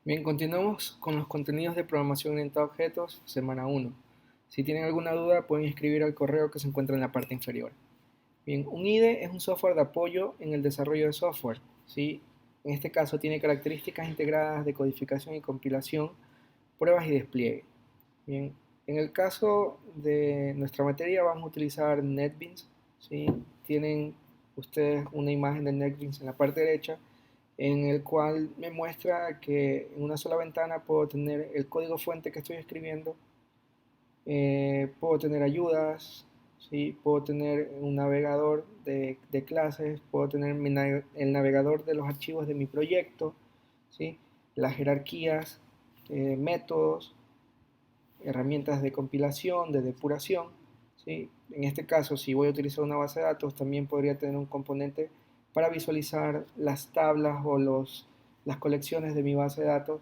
Bien, continuamos con los contenidos de programación orientada a objetos, semana 1. Si tienen alguna duda, pueden escribir al correo que se encuentra en la parte inferior. Bien, un IDE es un software de apoyo en el desarrollo de software, ¿sí? En este caso tiene características integradas de codificación y compilación, pruebas y despliegue. Bien, en el caso de nuestra materia vamos a utilizar NetBeans, ¿sí? Tienen ustedes una imagen de NetBeans en la parte derecha, en el cual me muestra que en una sola ventana puedo tener el código fuente que estoy escribiendo, puedo tener ayudas, ¿sí? Puedo tener un navegador de clases, puedo tener el navegador de los archivos de mi proyecto, ¿sí? Las jerarquías, métodos, herramientas de compilación, de depuración, ¿sí? En este caso, si voy a utilizar una base de datos, también podría tener un componente para visualizar las tablas o las colecciones de mi base de datos,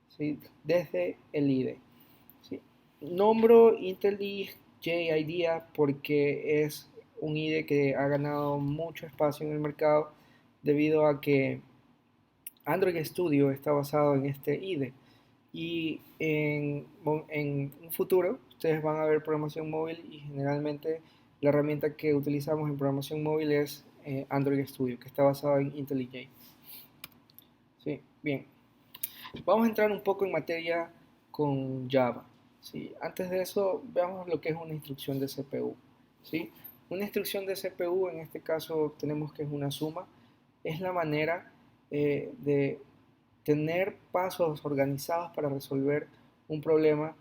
¿sí? Desde el IDE. ¿Sí? Nombro IntelliJ IDEA porque es un IDE que ha ganado mucho espacio en el mercado debido a que Android Studio está basado en este IDE y en un futuro ustedes van a ver programación móvil y generalmente la herramienta que utilizamos en programación móvil es Android Studio, que está basado en IntelliJ. Sí, bien. Vamos a entrar un poco en materia con Java. ¿Sí? Antes de eso, veamos lo que es una instrucción de CPU. ¿Sí? Una instrucción de CPU, en este caso tenemos que es una suma, es la manera de tener pasos organizados para resolver un problema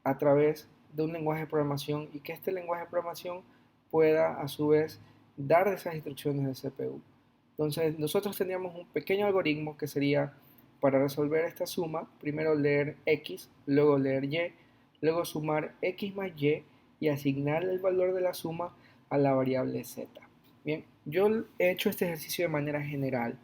a través de un lenguaje de programación y que este lenguaje de programación pueda a su vez dar esas instrucciones de CPU. Entonces nosotros tendríamos un pequeño algoritmo que sería para resolver esta suma, primero leer X, luego leer Y, luego sumar X más y asignar el valor de la suma a la variable Z. Bien, yo he hecho este ejercicio de manera general.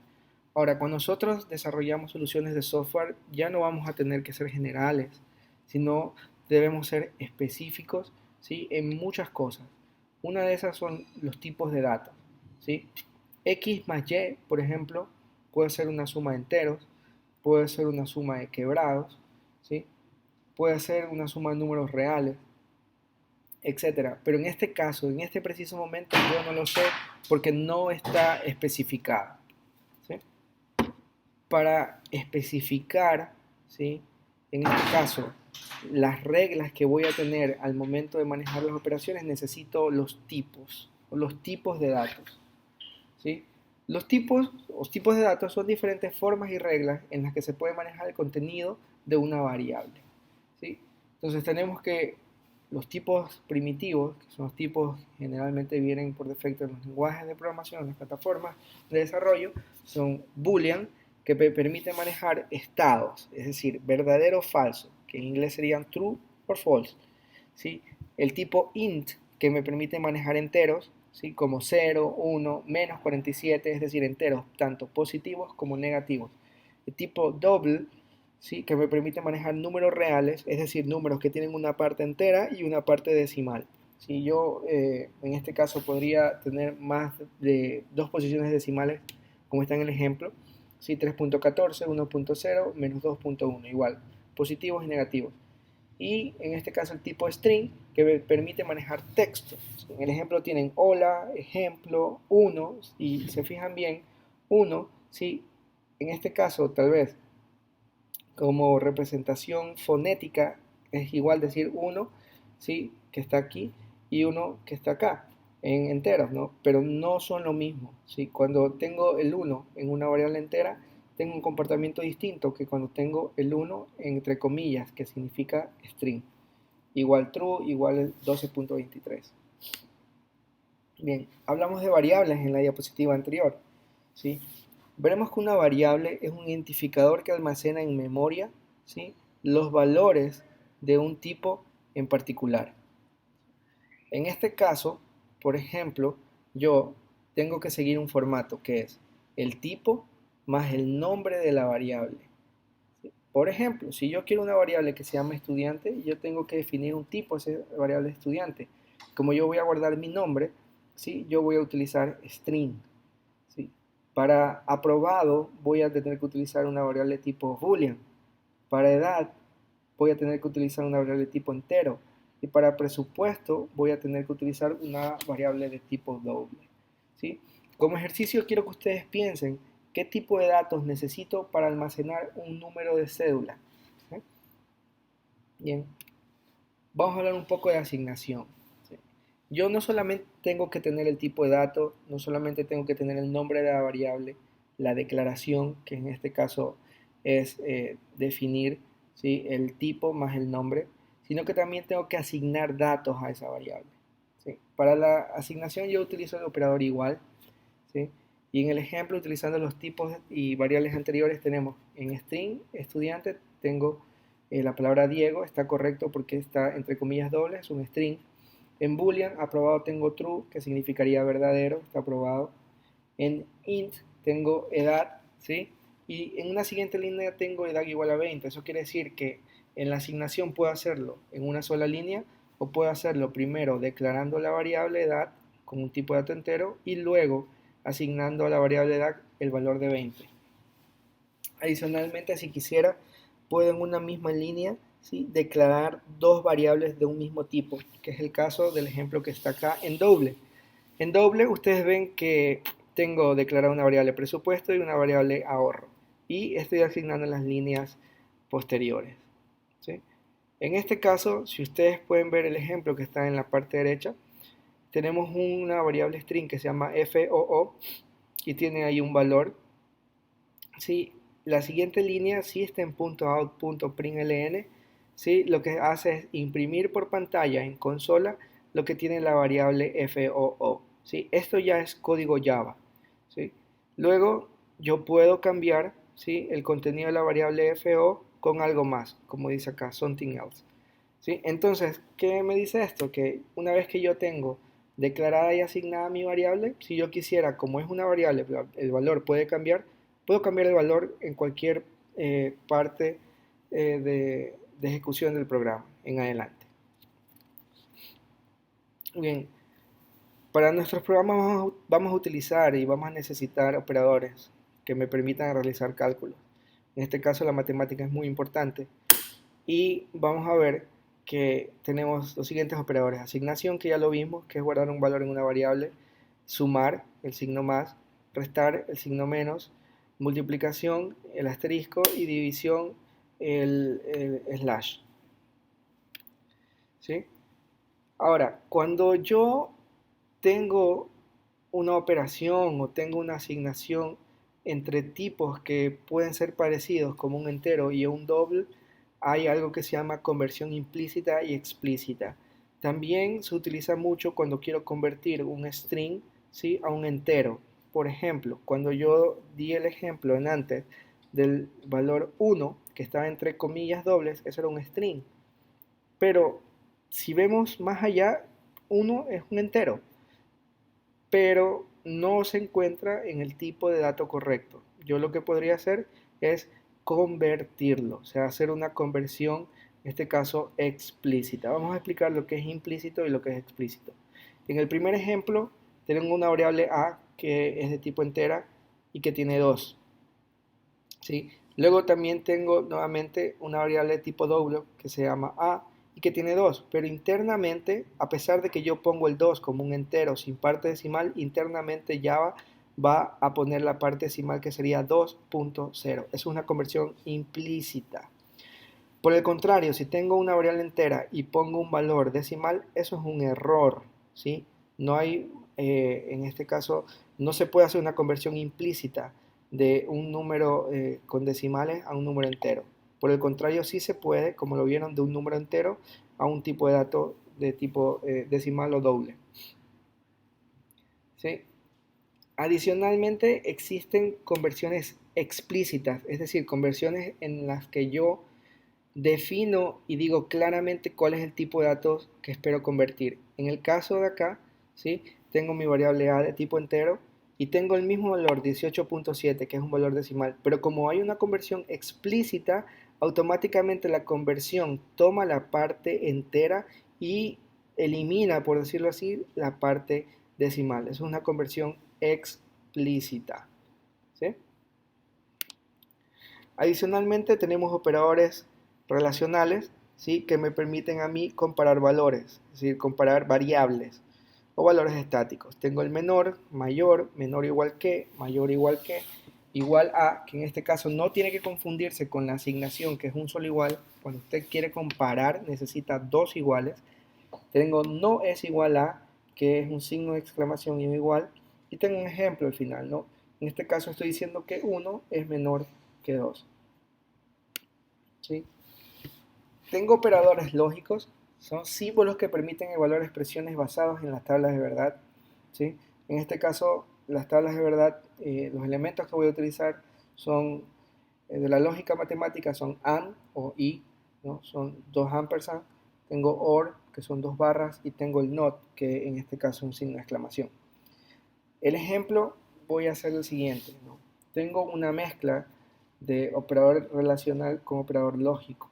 Ahora, cuando nosotros desarrollamos soluciones de software, ya no vamos a tener que ser generales, sino debemos ser específicos, ¿sí? En muchas cosas. Una de esas son los tipos de datos, ¿sí? X más Y, por ejemplo, puede ser una suma de enteros, puede ser una suma de quebrados, ¿sí? Puede ser una suma de números reales, etcétera. Pero en este caso, en este preciso momento, yo no lo sé porque no está especificado, ¿sí? Para especificar, ¿sí? En este caso, las reglas que voy a tener al momento de manejar las operaciones, necesito los tipos, o los tipos de datos, ¿sí? Los tipos de datos son diferentes formas y reglas en las que se puede manejar el contenido de una variable, ¿sí? Entonces tenemos que los tipos primitivos, que son los tipos que generalmente vienen por defecto en los lenguajes de programación, en las plataformas de desarrollo, son boolean, que permiten manejar estados, es decir, verdadero o falso, que en inglés serían true o false, ¿sí? El tipo int, que me permite manejar enteros, ¿sí? Como 0, 1, menos 47, es decir, enteros tanto positivos como negativos. El tipo double, ¿sí? Que me permite manejar números reales, es decir, números que tienen una parte entera y una parte decimal. Si yo en este caso podría tener más de dos posiciones decimales, como está en el ejemplo, ¿sí? 3.14, 1.0, menos 2.1, igual, positivos y negativos. Y en este caso el tipo string, que me permite manejar texto. En el ejemplo tienen hola, ejemplo, uno, y se fijan bien, uno, ¿sí? En este caso tal vez como representación fonética es igual decir uno, ¿sí? Que está aquí y uno que está acá en enteros, ¿no? Pero no son lo mismo, ¿sí? Cuando tengo el uno en una variable entera, tengo un comportamiento distinto que cuando tengo el uno entre comillas, que significa string. Igual true, igual 12.23. Bien, hablamos de variables en la diapositiva anterior, ¿sí? Veremos que una variable es un identificador que almacena en memoria, ¿sí? Los valores de un tipo en particular. En este caso, por ejemplo, yo tengo que seguir un formato que es el tipo más el nombre de la variable. ¿Sí? Por ejemplo, si yo quiero una variable que se llama estudiante, yo tengo que definir un tipo de esa variable estudiante. Como yo voy a guardar mi nombre, ¿sí? Yo voy a utilizar string, ¿sí? Para aprobado voy a tener que utilizar una variable tipo boolean. Para edad voy a tener que utilizar una variable de tipo entero. Y para presupuesto voy a tener que utilizar una variable de tipo doble. ¿Sí? Como ejercicio quiero que ustedes piensen qué tipo de datos necesito para almacenar un número de cédula. ¿Sí? Bien, vamos a hablar un poco de asignación. ¿Sí? Yo no solamente tengo que tener el tipo de dato, no solamente tengo que tener el nombre de la variable, la declaración, que en este caso es definir, ¿sí?, el tipo más el nombre, sino que también tengo que asignar datos a esa variable. ¿Sí? Para la asignación yo utilizo el operador igual, ¿sí? Y en el ejemplo, utilizando los tipos y variables anteriores, tenemos en string, estudiante, tengo la palabra Diego, está correcto porque está entre comillas dobles, es un string. En boolean, aprobado, tengo true, que significaría verdadero, está aprobado. En int tengo edad, ¿sí? Y en una siguiente línea tengo edad igual a 20. Eso quiere decir que en la asignación puedo hacerlo en una sola línea o puedo hacerlo primero declarando la variable edad con un tipo de dato entero y luego asignando a la variable edad el valor de 20. Adicionalmente, si quisiera, puedo en una misma línea, ¿sí?, declarar dos variables de un mismo tipo, que es el caso del ejemplo que está acá en doble. En doble ustedes ven que tengo declarada una variable presupuesto y una variable ahorro. Y estoy asignando las líneas posteriores. ¿Sí? En este caso, si ustedes pueden ver el ejemplo que está en la parte derecha, tenemos una variable string que se llama FOO y tiene ahí un valor. ¿Sí? La siguiente línea sí está en .out.println. ¿Sí? Lo que hace es imprimir por pantalla en consola lo que tiene la variable FOO. ¿Sí? Esto ya es código Java. ¿Sí? Luego yo puedo cambiar, ¿sí?, el contenido de la variable FO con algo más, como dice acá, something else. ¿Sí? Entonces, ¿qué me dice esto? Que una vez que yo tengo declarada y asignada mi variable, si yo quisiera, como es una variable, el valor puede cambiar, puedo cambiar el valor en cualquier parte de ejecución del programa en adelante. Bien, para nuestros programas vamos a utilizar y vamos a necesitar operadores que me permitan realizar cálculos. En este caso la matemática es muy importante. Y vamos a ver que tenemos los siguientes operadores. Asignación, que ya lo vimos, que es guardar un valor en una variable. Sumar, el signo más. Restar, el signo menos. Multiplicación, el asterisco. Y división, el slash. ¿Sí? Ahora, cuando yo tengo una operación o tengo una asignación entre tipos que pueden ser parecidos como un entero y un doble, hay algo que se llama conversión implícita y explícita. También se utiliza mucho cuando quiero convertir un string, ¿sí?, a un entero. Por ejemplo, cuando yo di el ejemplo en antes del valor 1, que estaba entre comillas dobles, eso era un string. Pero si vemos más allá, 1 es un entero, pero no se encuentra en el tipo de dato correcto. Yo lo que podría hacer es convertirlo, o sea, hacer una conversión, en este caso explícita. Vamos a explicar lo que es implícito y lo que es explícito. En el primer ejemplo, tenemos una variable a que es de tipo entera y que tiene 2. ¿Sí? Luego también tengo nuevamente una variable de tipo doble que se llama a y que tiene 2, pero internamente, a pesar de que yo pongo el 2 como un entero sin parte decimal, internamente Java va a poner la parte decimal que sería 2.0. Es una conversión implícita. Por el contrario, si tengo una variable entera y pongo un valor decimal, eso es un error, ¿sí? No hay, en este caso, no se puede hacer una conversión implícita de un número con decimales a un número entero. Por el contrario, sí se puede, como lo vieron, de un número entero a un tipo de dato de tipo decimal o doble. ¿Sí? Adicionalmente, existen conversiones explícitas, es decir, conversiones en las que yo defino y digo claramente cuál es el tipo de datos que espero convertir. En el caso de acá, ¿sí?, tengo mi variable a de tipo entero y tengo el mismo valor 18.7, que es un valor decimal, pero como hay una conversión explícita, automáticamente la conversión toma la parte entera y elimina, por decirlo así, la parte decimal. Es una conversión explícita. ¿sí? Adicionalmente tenemos operadores relacionales, ¿sí? Que me permiten a mí comparar valores, es decir, comparar variables o valores estáticos. Tengo el menor, mayor, menor igual que, mayor igual a, que en este caso no tiene que confundirse con la asignación, que es un solo igual. Cuando usted quiere comparar, necesita dos iguales. Tengo no es igual a, que es un signo de exclamación y un igual. Y tengo un ejemplo al final, ¿no? En este caso estoy diciendo que 1 es menor que 2. ¿Sí? Tengo operadores lógicos, son símbolos que permiten evaluar expresiones basadas en las tablas de verdad. ¿Sí? En este caso, las tablas de verdad, los elementos que voy a utilizar son de la lógica matemática, son AND o y, ¿no? Son dos ampersand, tengo OR, que son dos barras, y tengo el NOT, que en este caso es un signo de exclamación. El ejemplo voy a hacer el siguiente, ¿no? Tengo una mezcla de operador relacional con operador lógico,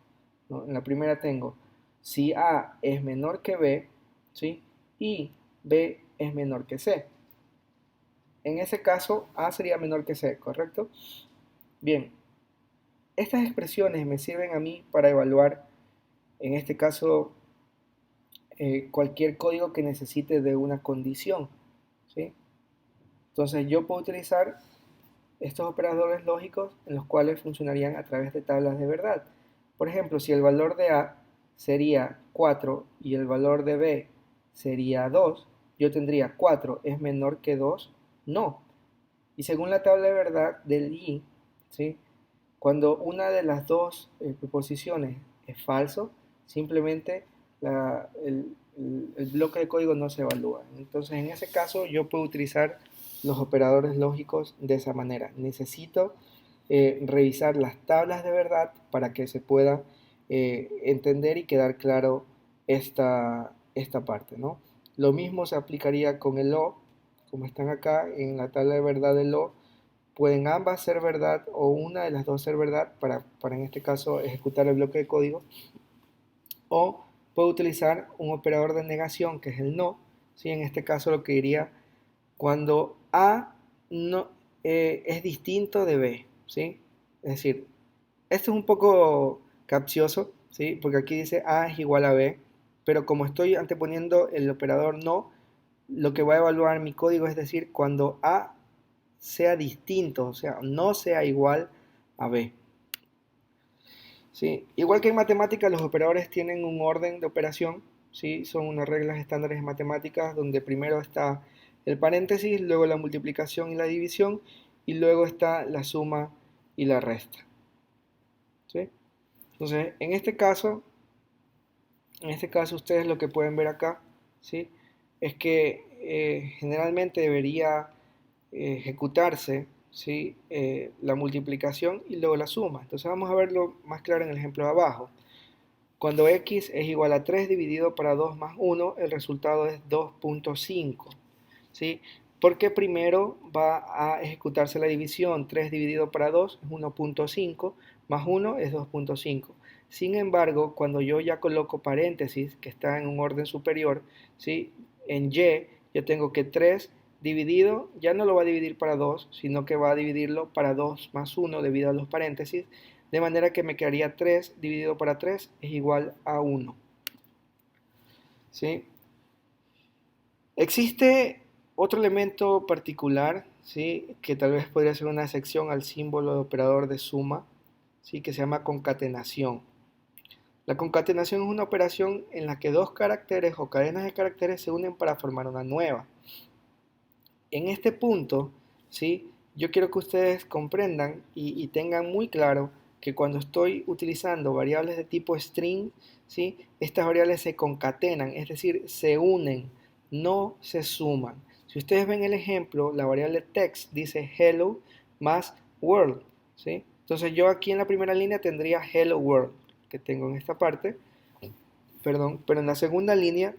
¿no? En la primera tengo, si A es menor que B, ¿sí? Y B es menor que C. En ese caso, A sería menor que C, ¿correcto? Bien, estas expresiones me sirven a mí para evaluar, en este caso, cualquier código que necesite de una condición, ¿sí? Entonces yo puedo utilizar estos operadores lógicos en los cuales funcionarían a través de tablas de verdad. Por ejemplo, si el valor de A sería 4 y el valor de B sería 2, yo tendría 4 es menor que 2, no. Y según la tabla de verdad del I, ¿sí? Cuando una de las dos proposiciones es falso, simplemente el bloque de código no se evalúa. Entonces, en ese caso, yo puedo utilizar los operadores lógicos de esa manera. Necesito revisar las tablas de verdad para que se pueda entender y quedar claro esta parte, ¿no? Lo mismo se aplicaría con el O, como están acá en la tabla de verdad del O. Pueden ambas ser verdad o una de las dos ser verdad para en este caso ejecutar el bloque de código. O puedo utilizar un operador de negación que es el no. ¿Sí? En este caso lo que diría cuando A no, es distinto de B. ¿Sí? Es decir, esto es un poco capcioso, ¿sí? Porque aquí dice A es igual a B, pero como estoy anteponiendo el operador no, lo que va a evaluar mi código es decir, cuando A sea distinto, o sea, no sea igual a B. ¿Sí? Igual que en matemáticas, los operadores tienen un orden de operación, ¿sí? Son unas reglas estándares de matemáticas donde primero está el paréntesis, luego la multiplicación y la división, y luego está la suma y la resta. ¿Sí? Entonces, en este caso ustedes lo que pueden ver acá, ¿sí? Es que generalmente debería ejecutarse, ¿sí? La multiplicación y luego la suma. Entonces vamos a verlo más claro en el ejemplo de abajo. Cuando x es igual a 3 dividido para 2 más 1, el resultado es 2.5. ¿Sí? Porque primero va a ejecutarse la división. 3 dividido para 2 es 1.5, más 1 es 2.5. Sin embargo, cuando yo ya coloco paréntesis, que está en un orden superior, ¿sí? En y, yo tengo que 3 dividido, ya no lo va a dividir para 2, sino que va a dividirlo para 2 más 1 debido a los paréntesis, de manera que me quedaría 3 dividido para 3 es igual a 1. ¿Sí? Existe otro elemento particular, ¿sí? Que tal vez podría ser una excepción al símbolo de operador de suma, ¿sí? Que se llama concatenación. La concatenación es una operación en la que dos caracteres o cadenas de caracteres se unen para formar una nueva. En este punto, ¿sí? Yo quiero que ustedes comprendan y tengan muy claro que cuando estoy utilizando variables de tipo string, ¿sí? Estas variables se concatenan, es decir, se unen, no se suman. Si ustedes ven el ejemplo, la variable text dice hello más world, ¿sí? Entonces yo aquí en la primera línea tendría hello world, que tengo en esta parte, perdón, pero en la segunda línea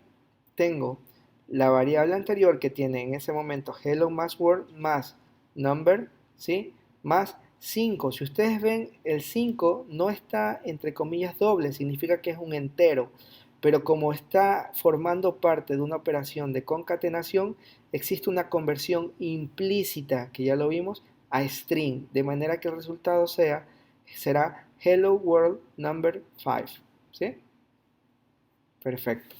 tengo la variable anterior que tiene en ese momento hello más word más number, ¿sí? Más 5. Si ustedes ven, el 5 no está entre comillas doble, significa que es un entero, pero como está formando parte de una operación de concatenación, existe una conversión implícita, que ya lo vimos, a string, de manera que el resultado será hello world number 5, ¿sí? Perfecto.